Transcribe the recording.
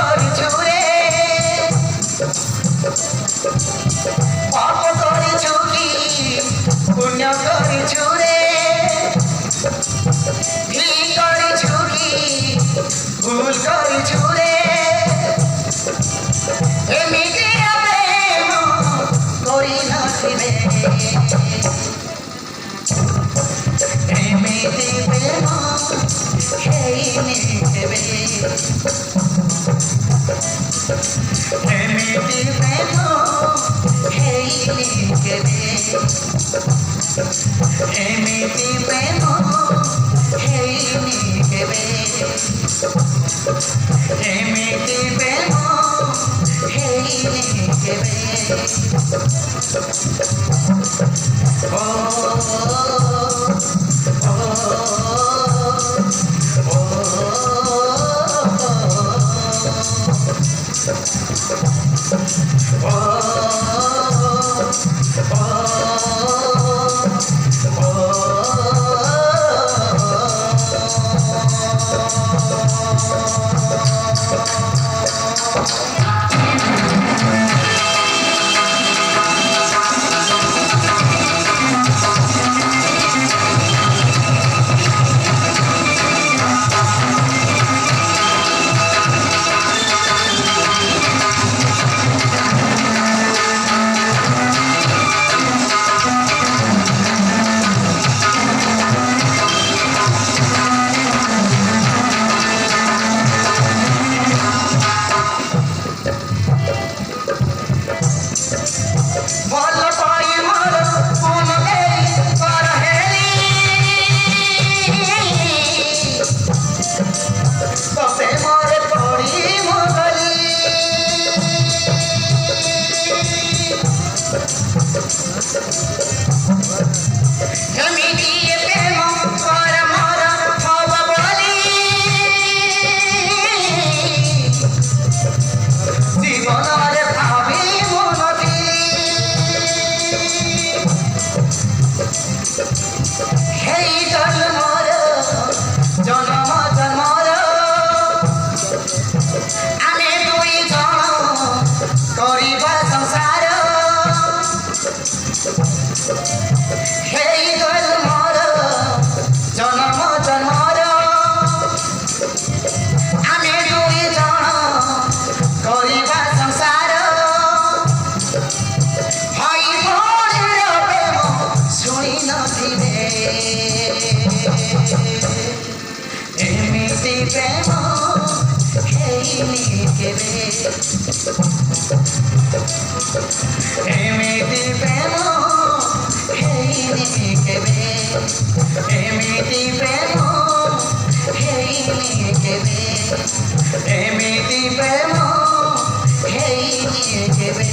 করিছু রে পাপ করিছু কি পুণ্য করিছু রে ঠিক করিছু কি ভুল করিছু রে এমিতি প্রেম করি নথিবে এমিতি প্রেম ହେଇନି କେବେ ଏମିତି ପ୍ରେମ ହେଇନି କେବେ ଏମିତି ପ୍ରେମ ହେଇନି କେବେ ଏମିତି ପ୍ରେମ ହେଇନି କେବେ ଓ এমিতি প্রেম ହେଇନି କେବେ ଏମିତି ପ୍ରେମ ହେଇନି କେବେ ଏମିତି ପ୍ରେମ ହେଇନି କେବେ ଏମିତି ପ୍ରେମ ହେଇନି କେବେ